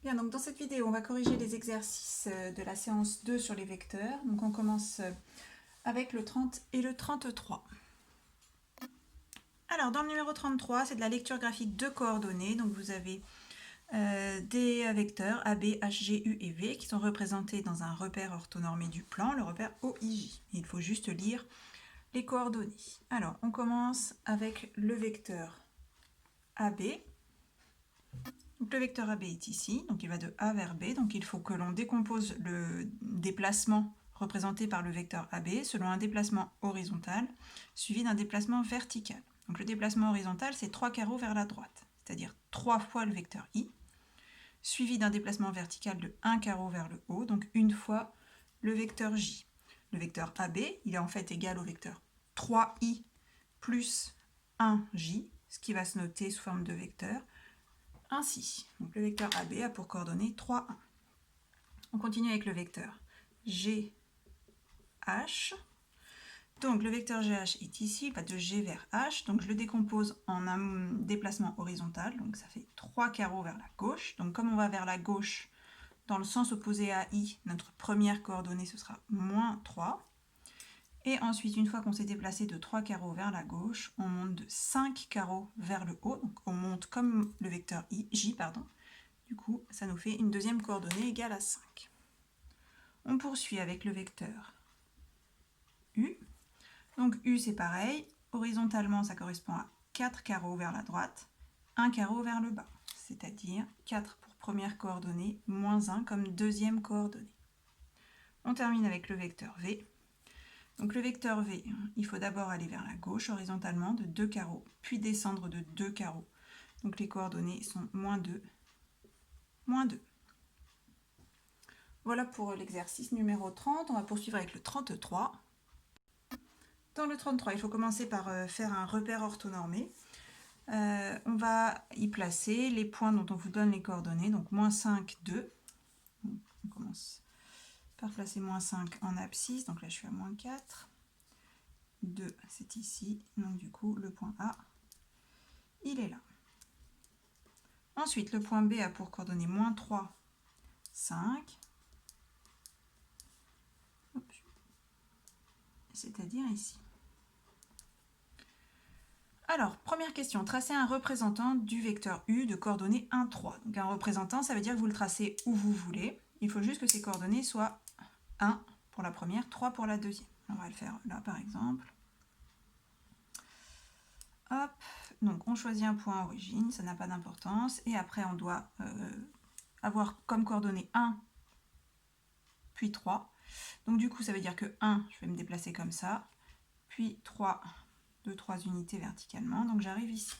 Bien, donc dans cette vidéo, on va corriger les exercices de la séance 2 sur les vecteurs. Donc on commence avec le 30 et le 33. Alors dans le numéro 33, c'est de la lecture graphique de coordonnées. Donc vous avez des vecteurs A, B, H, G, U et V qui sont représentés dans un repère orthonormé du plan, le repère OIJ. Il faut juste lire les coordonnées. Alors on commence avec le vecteur AB. Donc le vecteur AB est ici, donc il va de A vers B, donc il faut que l'on décompose le déplacement représenté par le vecteur AB selon un déplacement horizontal suivi d'un déplacement vertical. Donc le déplacement horizontal, c'est 3 carreaux vers la droite, c'est-à-dire 3 fois le vecteur I, suivi d'un déplacement vertical de 1 carreau vers le haut, donc une fois le vecteur J. Le vecteur AB, il est en fait égal au vecteur 3I plus 1J, ce qui va se noter sous forme de vecteur, ainsi. Donc le vecteur AB a pour coordonnées 3, 1. On continue avec le vecteur GH. Donc le vecteur GH est ici, il va de G vers H, donc je le décompose en un déplacement horizontal, donc ça fait 3 carreaux vers la gauche. Donc comme on va vers la gauche, dans le sens opposé à I, notre première coordonnée ce sera moins 3. Et ensuite, une fois qu'on s'est déplacé de 3 carreaux vers la gauche, on monte de 5 carreaux vers le haut, donc on monte comme le vecteur J, pardon. Du coup, ça nous fait une deuxième coordonnée égale à 5. On poursuit avec le vecteur U. Donc U, c'est pareil. Horizontalement, ça correspond à 4 carreaux vers la droite, 1 carreau vers le bas, c'est-à-dire 4 pour première coordonnée, moins 1 comme deuxième coordonnée. On termine avec le vecteur V. Donc le vecteur V, il faut d'abord aller vers la gauche horizontalement de 2 carreaux, puis descendre de 2 carreaux. Donc les coordonnées sont moins 2, moins 2. Voilà pour l'exercice numéro 30. On va poursuivre avec le 33. Dans le 33, il faut commencer par faire un repère orthonormé. On va y placer les points dont on vous donne les coordonnées. Donc moins 5, 2. Donc, on commence par placer moins 5 en abscisse. Donc là, je suis à moins 4. 2, c'est ici. Donc du coup, le point A, il est là. Ensuite, le point B a pour coordonnées moins 3, 5. C'est-à-dire ici. Alors, première question, tracer un représentant du vecteur U de coordonnées 1, 3. Donc un représentant, ça veut dire que vous le tracez où vous voulez. Il faut juste que ces coordonnées soient 1 pour la première, 3 pour la deuxième. On va le faire là par exemple. Hop, donc on choisit un point origine, ça n'a pas d'importance. Et après, on doit avoir comme coordonnées 1, puis 3. Donc du coup, ça veut dire que 1, je vais me déplacer comme ça. Puis 3, de 3 unités verticalement. Donc j'arrive ici.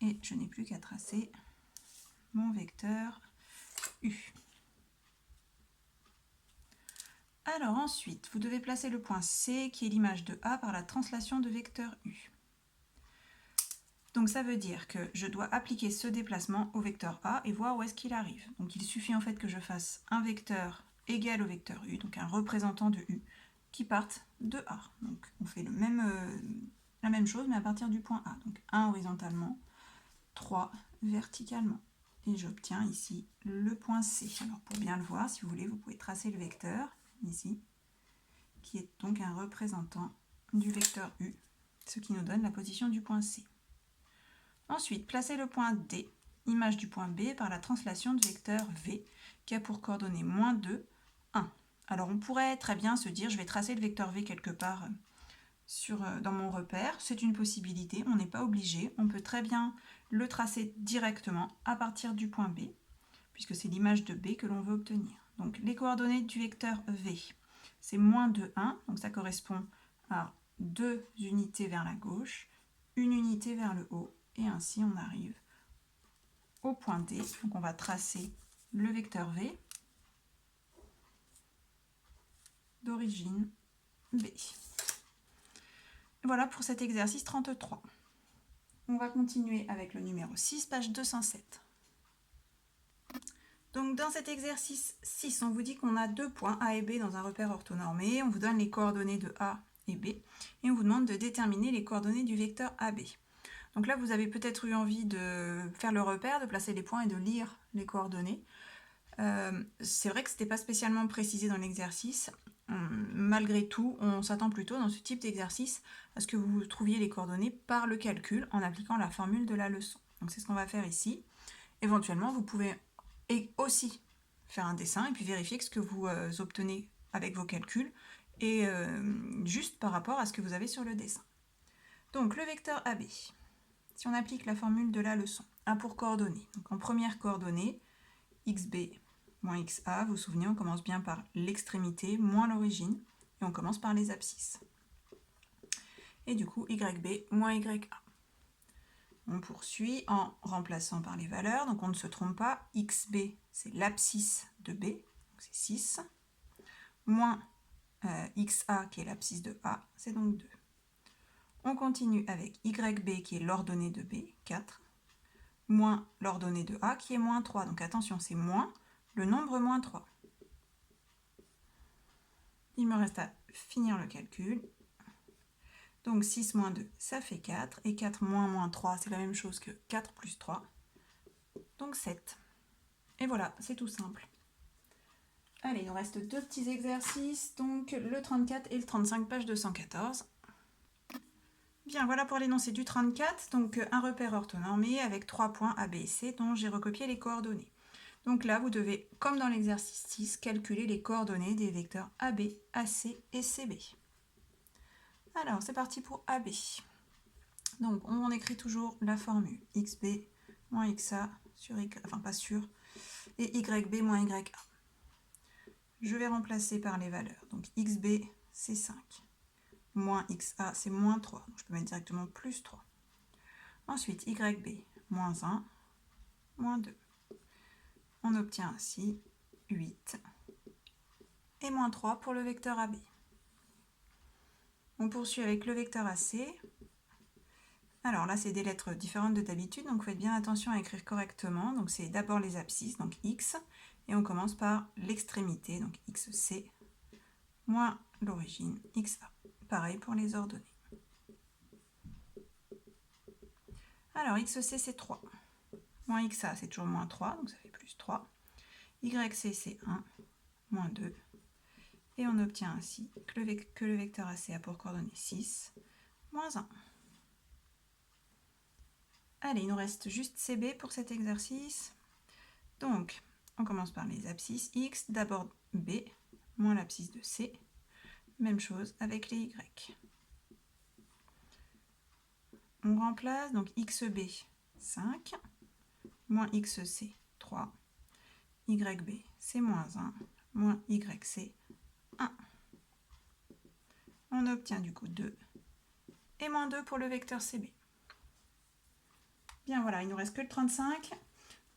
Et je n'ai plus qu'à tracer mon vecteur U. Alors ensuite, vous devez placer le point C qui est l'image de A par la translation de vecteur U. Donc ça veut dire que je dois appliquer ce déplacement au vecteur A et voir où est-ce qu'il arrive. Donc il suffit en fait que je fasse un vecteur égal au vecteur U, donc un représentant de U, qui parte de A. Donc on fait la même chose mais à partir du point A. Donc 1 horizontalement, 3 verticalement. Et j'obtiens ici le point C. Alors pour bien le voir, si vous voulez, vous pouvez tracer le vecteur ici, qui est donc un représentant du vecteur U, ce qui nous donne la position du point C. Ensuite, placez le point D, image du point B, par la translation du vecteur V, qui a pour coordonnées moins 2, 1. Alors on pourrait très bien se dire, je vais tracer le vecteur V quelque part dans mon repère. C'est une possibilité, on n'est pas obligé. On peut très bien le tracer directement à partir du point B, puisque c'est l'image de B que l'on veut obtenir. Donc les coordonnées du vecteur V, c'est moins 2, 1, donc ça correspond à 2 unités vers la gauche, une unité vers le haut, et ainsi on arrive au point D. Donc on va tracer le vecteur V d'origine B. Voilà pour cet exercice 33. On va continuer avec le numéro 6, page 207. Donc dans cet exercice 6, on vous dit qu'on a deux points A et B dans un repère orthonormé. On vous donne les coordonnées de A et B et on vous demande de déterminer les coordonnées du vecteur AB. Donc là, vous avez peut-être eu envie de faire le repère, de placer les points et de lire les coordonnées. C'est vrai que ce n'était pas spécialement précisé dans l'exercice. Malgré tout, on s'attend plutôt dans ce type d'exercice à ce que vous trouviez les coordonnées par le calcul en appliquant la formule de la leçon. Donc c'est ce qu'on va faire ici. Éventuellement, vous pouvez aussi faire un dessin et puis vérifier que ce que vous obtenez avec vos calculs est juste par rapport à ce que vous avez sur le dessin. Donc le vecteur AB, si on applique la formule de la leçon, A pour coordonnées. Donc en première coordonnée, xb moins xa, vous vous souvenez, on commence bien par l'extrémité moins l'origine, et on commence par les abscisses. Et du coup, yb moins ya. On poursuit en remplaçant par les valeurs, donc on ne se trompe pas, xb c'est l'abscisse de b, donc c'est 6, moins xa qui est l'abscisse de a, c'est donc 2. On continue avec yb qui est l'ordonnée de b, 4, moins l'ordonnée de a qui est moins 3, donc attention, c'est moins le nombre moins 3. Il me reste à finir le calcul. Donc 6 moins 2, ça fait 4. Et 4 moins 3, c'est la même chose que 4 plus 3. Donc 7. Et voilà, c'est tout simple. Allez, il nous reste deux petits exercices. Donc le 34 et le 35, page 214. Bien, voilà pour l'énoncé du 34. Donc un repère orthonormé avec 3 points A, B et C dont j'ai recopié les coordonnées. Donc là, vous devez, comme dans l'exercice 6, calculer les coordonnées des vecteurs AB, AC et CB. Alors, c'est parti pour AB. Donc, on écrit toujours la formule xb moins xa sur y, enfin pas sur, et yb moins ya. Je vais remplacer par les valeurs. Donc, xb, c'est 5. Moins xa, c'est moins 3. Donc, je peux mettre directement plus 3. Ensuite, yb, moins 1, moins 2. On obtient ainsi 8 et moins 3 pour le vecteur AB. On poursuit avec le vecteur AC. Alors là, c'est des lettres différentes de d'habitude, donc faites bien attention à écrire correctement. Donc c'est d'abord les abscisses, donc x, et on commence par l'extrémité, donc xc, moins l'origine, xa. Pareil pour les ordonnées. Alors xc, c'est 3. Moins xa, c'est toujours moins 3, donc ça fait plus 3. Yc, c'est 1, moins 2. Et on obtient ainsi que le vecteur AC a pour coordonnées 6, moins 1. Allez, il nous reste juste CB pour cet exercice. Donc, on commence par les abscisses x, d'abord B, moins l'abscisse de C. Même chose avec les y. On remplace, donc xb, 5, moins xc, 3, yb, c'est moins 1, moins yc, 1. On obtient du coup 2, et moins 2 pour le vecteur CB. Bien voilà, il ne nous reste que le 35.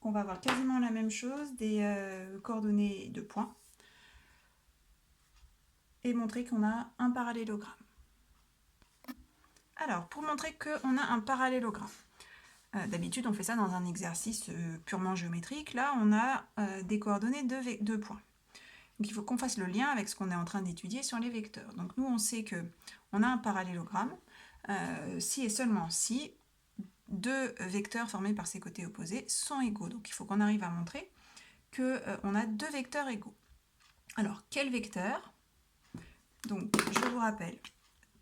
On va avoir quasiment la même chose, des coordonnées de points, et montrer qu'on a un parallélogramme. Alors, pour montrer qu'on a un parallélogramme, d'habitude on fait ça dans un exercice purement géométrique. Là, on a des coordonnées de points. Donc il faut qu'on fasse le lien avec ce qu'on est en train d'étudier sur les vecteurs. Donc nous, on sait qu'on a un parallélogramme si et seulement si deux vecteurs formés par ses côtés opposés sont égaux. Donc il faut qu'on arrive à montrer qu'on a deux vecteurs égaux. Alors, quel vecteur? Donc, je vous rappelle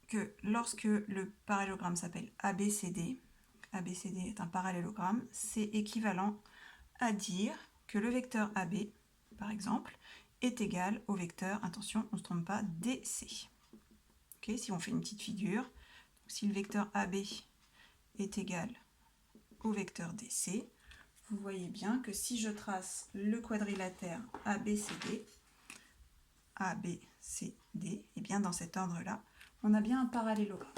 que lorsque le parallélogramme s'appelle ABCD, ABCD est un parallélogramme, c'est équivalent à dire que le vecteur AB, par exemple, est égal au vecteur, attention, on ne se trompe pas, DC. Okay, si on fait une petite figure, si le vecteur AB est égal au vecteur DC, vous voyez bien que si je trace le quadrilatère ABCD, et bien dans cet ordre-là, on a bien un parallélogramme.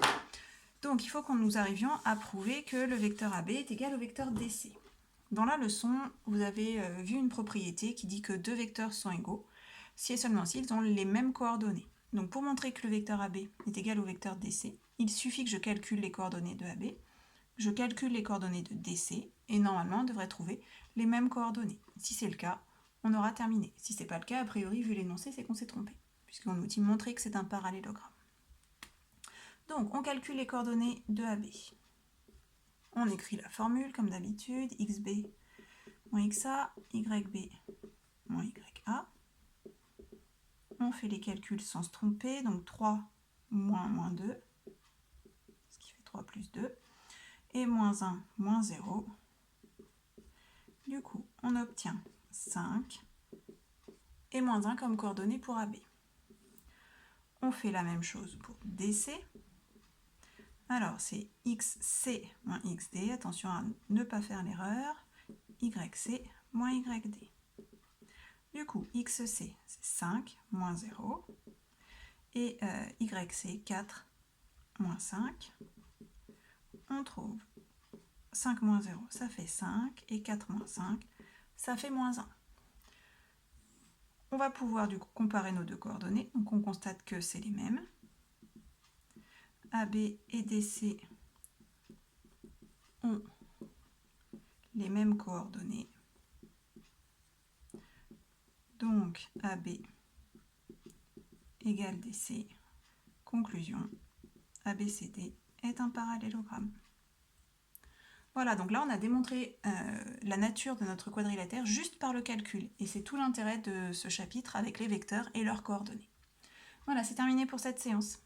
Donc il faut que nous arrivions à prouver que le vecteur AB est égal au vecteur DC. Dans la leçon, vous avez vu une propriété qui dit que deux vecteurs sont égaux, si et seulement s'ils ont les mêmes coordonnées. Donc pour montrer que le vecteur AB est égal au vecteur DC, il suffit que je calcule les coordonnées de AB, je calcule les coordonnées de DC, et normalement on devrait trouver les mêmes coordonnées. Si c'est le cas, on aura terminé. Si ce n'est pas le cas, a priori, vu l'énoncé, c'est qu'on s'est trompé, puisqu'on nous dit montrer que c'est un parallélogramme. Donc, on calcule les coordonnées de AB. On écrit la formule comme d'habitude, xb moins xa, yb moins ya. On fait les calculs sans se tromper, donc 3 moins 2, ce qui fait 3 plus 2, et moins 1 moins 0. Du coup, on obtient 5 et moins 1 comme coordonnée pour AB. On fait la même chose pour DC. Alors, c'est XC moins XD, attention à ne pas faire l'erreur, YC moins YD. Du coup, XC, c'est 5 moins 0, et YC, 4 moins 5. On trouve 5 moins 0, ça fait 5, et 4 moins 5, ça fait moins 1. On va pouvoir du coup comparer nos deux coordonnées, donc on constate que c'est les mêmes. AB et DC ont les mêmes coordonnées. Donc AB égale DC. Conclusion, ABCD est un parallélogramme. Voilà, donc là on a démontré la nature de notre quadrilatère juste par le calcul. Et c'est tout l'intérêt de ce chapitre avec les vecteurs et leurs coordonnées. Voilà, c'est terminé pour cette séance.